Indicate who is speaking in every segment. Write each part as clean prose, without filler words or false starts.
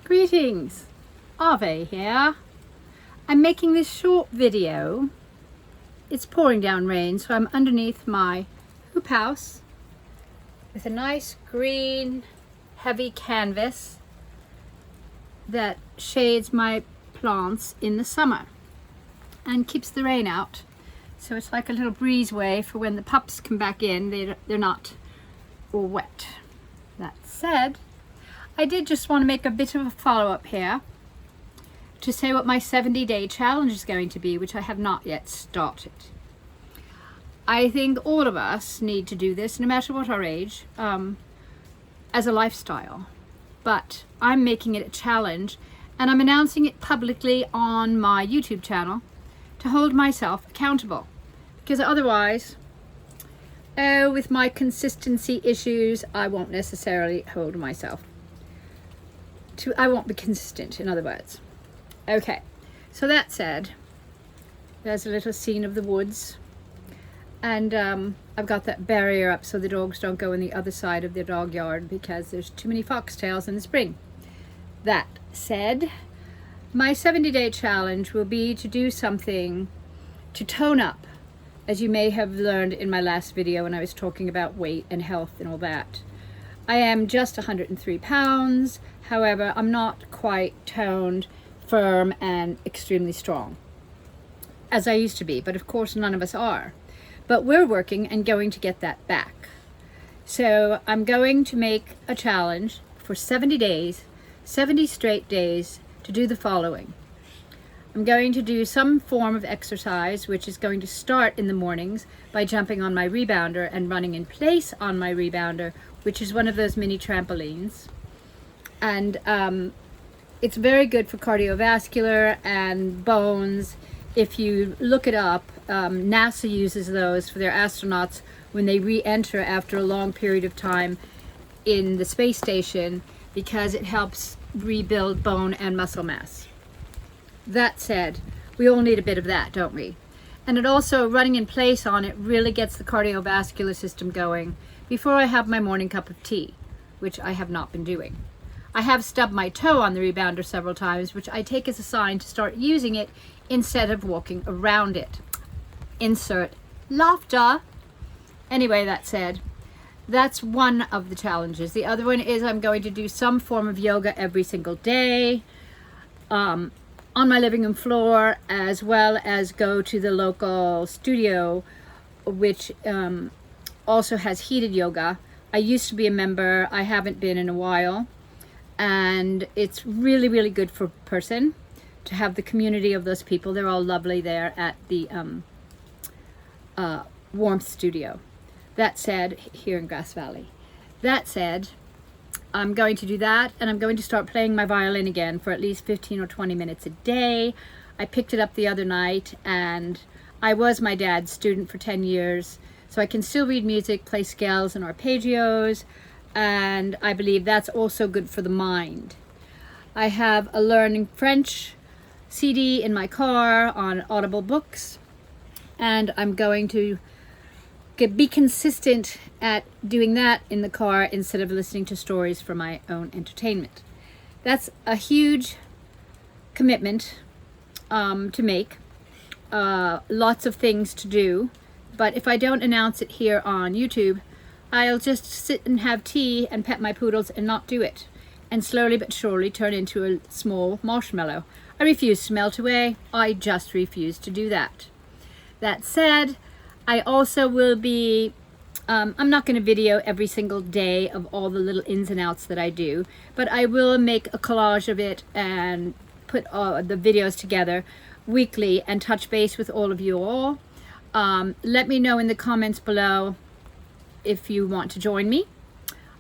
Speaker 1: Greetings, Ave here. I'm making this short video. It's pouring down rain, so I'm underneath my hoop house with a nice green heavy canvas that shades my plants in the summer and keeps the rain out. So it's like a little breezeway for when the pups come back in, they're not all wet. That said, I did just want to make a bit of a follow-up here to say what my 70-day challenge is going to be, which I have not yet started. I think all of us need to do this, no matter what our age, as a lifestyle. But I'm making it a challenge, and I'm announcing it publicly on my YouTube channel to hold myself accountable. Because otherwise, with my consistency issues, I won't necessarily hold myself. I won't be consistent, in other words. Okay, so that said, there's a little scene of the woods, and I've got that barrier up so the dogs don't go in the other side of the dog yard because there's too many foxtails in the spring. That said, my 70-day challenge will be to do something to tone up, as you may have learned in my last video when I was talking about weight and health and all that. I am just 103 pounds. However, I'm not quite toned, firm, and extremely strong as I used to be, but of course none of us are. But we're working and going to get that back. So I'm going to make a challenge for 70 days, 70 straight days, to do the following. I'm going to do some form of exercise, which is going to start in the mornings by jumping on my rebounder and running in place on my rebounder, which is one of those mini trampolines. And it's very good for cardiovascular and bones. If you look it up, NASA uses those for their astronauts when they re-enter after a long period of time in the space station, because it helps rebuild bone and muscle mass. That said, we all need a bit of that, don't we? And it also, running in place on it really gets the cardiovascular system going before I have my morning cup of tea, which I have not been doing. I have stubbed my toe on the rebounder several times, which I take as a sign to start using it instead of walking around it. Insert laughter. Anyway, that said, that's one of the challenges. The other one is I'm going to do some form of yoga every single day on my living room floor, as well as go to the local studio, which also has heated yoga. I used to be a member. I haven't been in a while. And it's really, really good for a person to have the community of those people. They're all lovely there at the Warmth Studio. That said, here in Grass Valley. That said, I'm going to do that, and I'm going to start playing my violin again for at least 15 or 20 minutes a day. I picked it up the other night, and I was my dad's student for 10 years, so I can still read music, play scales and arpeggios, and I believe that's also good for the mind. I have a learning French CD in my car on Audible books, and I'm going to be consistent at doing that in the car instead of listening to stories for my own entertainment. That's a huge commitment to make, lots of things to do, but if I don't announce it here on YouTube, I'll just sit and have tea and pet my poodles and not do it, and slowly but surely turn into a small marshmallow. I refuse to melt away. I just refuse to do that. That said, I also will be, I'm not going to video every single day of all the little ins and outs that I do, but I will make a collage of it and put the videos together weekly and touch base with all of you all. Let me know in the comments below if you want to join me.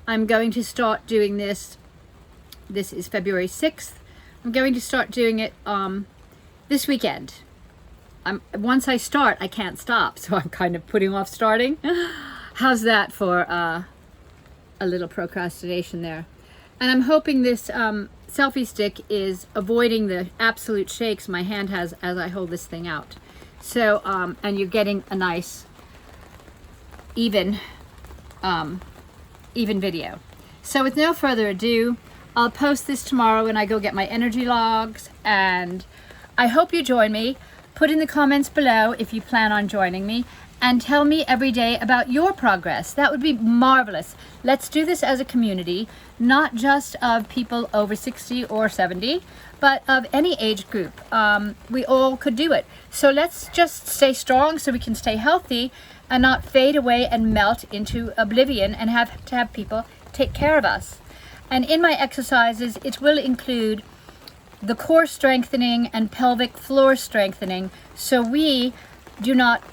Speaker 1: I'm going to start doing this. This is February 6th. I'm going to start doing it this weekend. Once I start, I can't stop, so I'm kind of putting off starting. How's that for a little procrastination there? And I'm hoping this selfie stick is avoiding the absolute shakes my hand has as I hold this thing out. So, and you're getting a nice even video. So with no further ado, I'll post this tomorrow when I go get my energy logs, and I hope you join me. Put in the comments below if you plan on joining me, and tell me every day about your progress. That would be marvelous. Let's do this as a community, not just of people over 60 or 70, but of any age group. We all could do it. So let's just stay strong so we can stay healthy and not fade away and melt into oblivion and have to have people take care of us. And in my exercises, it will include the core strengthening and pelvic floor strengthening, so we do not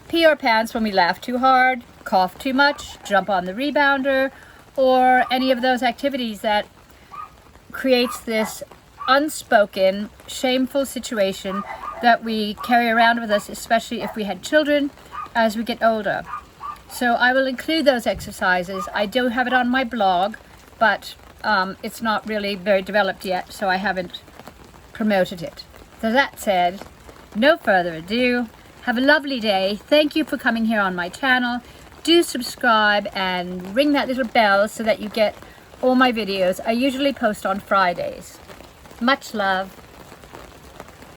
Speaker 1: pee our pants when we laugh too hard, cough too much, jump on the rebounder, or any of those activities that creates this unspoken, shameful situation that we carry around with us, especially if we had children as we get older. So I will include those exercises. I do have it on my blog, but it's not really very developed yet, so I haven't promoted it. So that said, no further ado. Have a lovely day. Thank you for coming here on my channel. Do subscribe and ring that little bell so that you get all my videos. I usually post on Fridays. Much love.